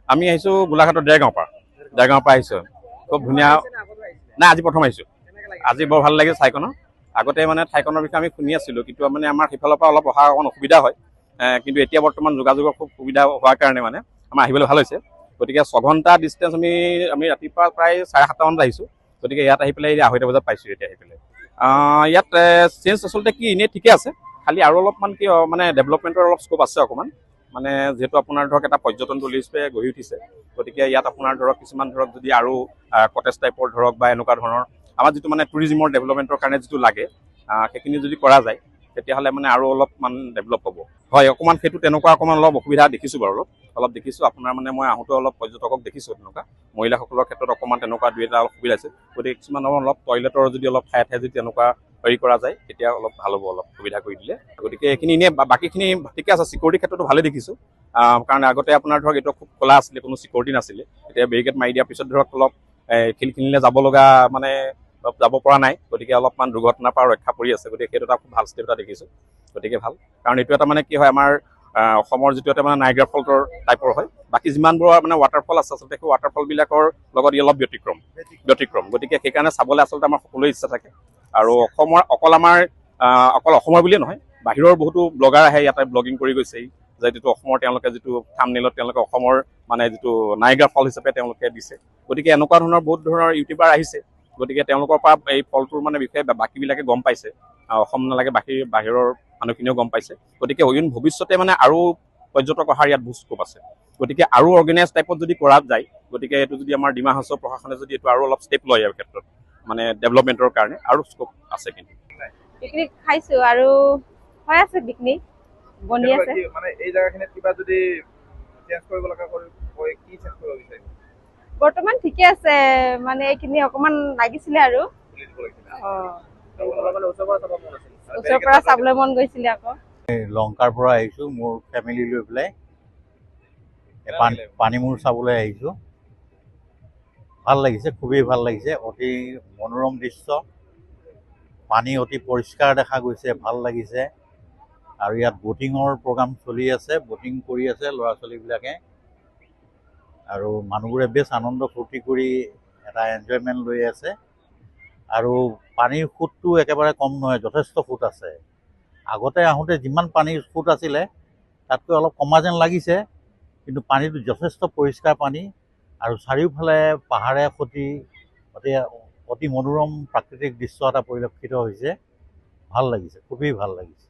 আমি আহিছোঁ গোলাঘাটৰ দেৰগাঁৱৰ পৰা আহিছোঁ। খুব ধুনীয়া। নাই, আজি প্ৰথম আহিছোঁ। আজি বৰ ভাল লাগিল ঠাইখনৰ। আগতে মানে ঠাইখনৰ বিষয়ে আমি শুনি আছিলোঁ, কিন্তু মানে আমাৰ সেইফালৰ পৰা অলপ অহা অকণ অসুবিধা হয়। কিন্তু এতিয়া বৰ্তমান যোগাযোগৰ খুব সুবিধা হোৱাৰ কাৰণে মানে আমাৰ আহিবলৈ ভাল হৈছে। গতিকে 6 ঘণ্টা ডিষ্টেঞ্চ আমি ৰাতিপুৱা প্ৰায় 7:30মানত আহিছোঁ। গতিকে ইয়াত আহি পেলাই 2:30 বজাত পাইছোঁ এতিয়া আহি পেলাই। ইয়াত চেঞ্জ আচলতে কি এনেই ঠিকে আছে, খালি আৰু অলপমান কি মানে ডেভেলপমেণ্টৰ অলপ স্কোপ আছে অকণমান। মানে যিহেতু আপোনাৰ ধৰক এটা পৰ্যটনথলী হিচাপে গঢ়ি উঠিছে, গতিকে ইয়াত আপোনাৰ ধৰক কিছুমান ধৰক যদি আৰু কটেজ টাইপৰ ধৰক বা এনেকুৱা ধৰণৰ আমাৰ যিটো মানে টুৰিজিমৰ ডেভেলপমেণ্টৰ কাৰণে যিটো লাগে সেইখিনি যদি কৰা যায় তেতিয়াহ'লে মানে আৰু অলপমান ডেভেলপ হ'ব। হয়, অকণমান সেইটো তেনেকুৱা অকণমান অলপ অসুবিধা দেখিছোঁ বাৰু, অলপ দেখিছোঁ। আপোনাৰ মানে মই আহোঁতে অলপ পৰ্যটকক দেখিছোঁ তেনেকুৱা মহিলাসকলৰ ক্ষেত্ৰত অকণমান তেনেকুৱা 2-এটা অলপ সুবিধা আছে। গতিকে কিছুমান অলপ টয়লেটৰ যদি অলপ ঠায়ে যদি তেনেকুৱা হেৰি কৰা যায় তেতিয়া অলপ ভাল হ'ব, অলপ সুবিধা কৰি দিলে। গতিকে এইখিনি এনেই বাকীখিনি ঠিকে আছে। চিকিউৰিটিৰ ক্ষেত্ৰতো ভালেই দেখিছোঁ, কাৰণ আগতে আপোনাৰ ধৰক এইটো খুব খোলা আছিলে, কোনো চিকিউৰিটি নাছিলে। এতিয়া বেৰিকেড মাৰি দিয়াৰ পিছত ধৰক অলপ খিলখিলিলৈ যাব লগা মানে যাব পৰা নাই। গতিকে অলপমান দুৰ্ঘটনাৰ পৰা ৰক্ষা পৰি আছে। গতিকে সেইটো এটা খুব ভাল ষ্টেপ এটা দেখিছোঁ। গতিকে ভাল, কাৰণ এইটো এটা মানে কি হয় আমাৰ অসমৰ যিটো এটা মানে নাইগ্ৰা ফল্টৰ টাইপৰ হয়। বাকী যিমানবোৰ মানে ৱাটাৰফল আছে আচলতে সেই ৱাটাৰফলবিলাকৰ লগত ই অলপ ব্যতিক্ৰম। গতিকে সেইকাৰণে চাবলৈ আচলতে আমাৰ সকলোৰে ইচ্ছা থাকে। আৰু অকল অসমৰ বুলিয়ে নহয়, বাহিৰৰ বহুতো ব্লগাৰ আহে ইয়াতে ব্লগিং কৰি গৈছে, যিটো অসমৰ তেওঁলোকে যিটো থাম্বনেইলত তেওঁলোকে অসমৰ মানে যিটো নাইগ্ৰা ফল হিচাপে তেওঁলোকে দিছে। গতিকে এনেকুৱা ধৰণৰ বহুত ধৰণৰ ইউটিউবাৰ আহিছে। গতিকে তেওঁলোকৰ পৰা এই ফলটোৰ মানে বিষয়ে বাকীবিলাকে গম পাইছে, অসম নালাগে বাহিৰৰ মানুহখিনিও গম পাইছে। গতিকে ভৱিষ্যতে মানে আৰু পৰ্যটক অহাৰ ইয়াত বহুত স্কোপ আছে। গতিকে আৰু অৰ্গেনাইজ টাইপত যদি কৰা যায়, গতিকে এইটো যদি আমাৰ ডিমা হাছাও প্ৰশাসনে যদি এইটো আৰু অলপ ষ্টেপ লয় ইয়াৰ ক্ষেত্ৰত মানে ডেভেলপমেণ্টৰ কাৰণে আৰু স্কোপ আছে। কিন্তু পিকনিক খাইছোঁ আৰু হৈ আছে পিকনিক বনি আছে। মানে এই জায়গাখিনিত কিবা যদি চেঞ্জ কৰিব লগা হয় কি চেঞ্জ কৰিব বিচাৰিব? বৰ্তমান ঠিকে আছে, মানে এইখিনি অকমান লাগিছিলে আৰু ওচৰৰ পৰা চাবলৈ মন গৈছিলে আকৌ। লংকাৰ পৰা আহিছোঁ মোৰ ফেমিলি লৈ পেলাই, পানীমূৰ চাবলৈ আহিছোঁ। ভাল লাগিছে, খুবেই ভাল লাগিছে। অতি মনোৰম দৃশ্য, পানী অতি পৰিষ্কাৰ দেখা গৈছে, ভাল লাগিছে। আৰু ইয়াত ব'টিঙৰ প্ৰগ্ৰাম চলি আছে, ব'টিং কৰি আছে ল'ৰা ছোৱালীবিলাকে। আৰু মানুহবোৰে বেছ আনন্দ ফূৰ্তি কৰি এটা এনজয়মেণ্ট লৈ আছে। আৰু পানীৰ সোঁতটো একেবাৰে কম নহয়, যথেষ্ট সোঁত আছে। আগতে আহোঁতে যিমান পানীৰ সোঁত আছিলে তাতকৈ অলপ কমা যেন লাগিছে, কিন্তু পানীটো যথেষ্ট পৰিষ্কাৰ পানী। আৰু চাৰিওফালে পাহাৰে সতি অতি মনোৰম প্ৰাকৃতিক দৃশ্য এটা পৰিলক্ষিত হৈছে। ভাল লাগিছে, খুবেই ভাল লাগিছে।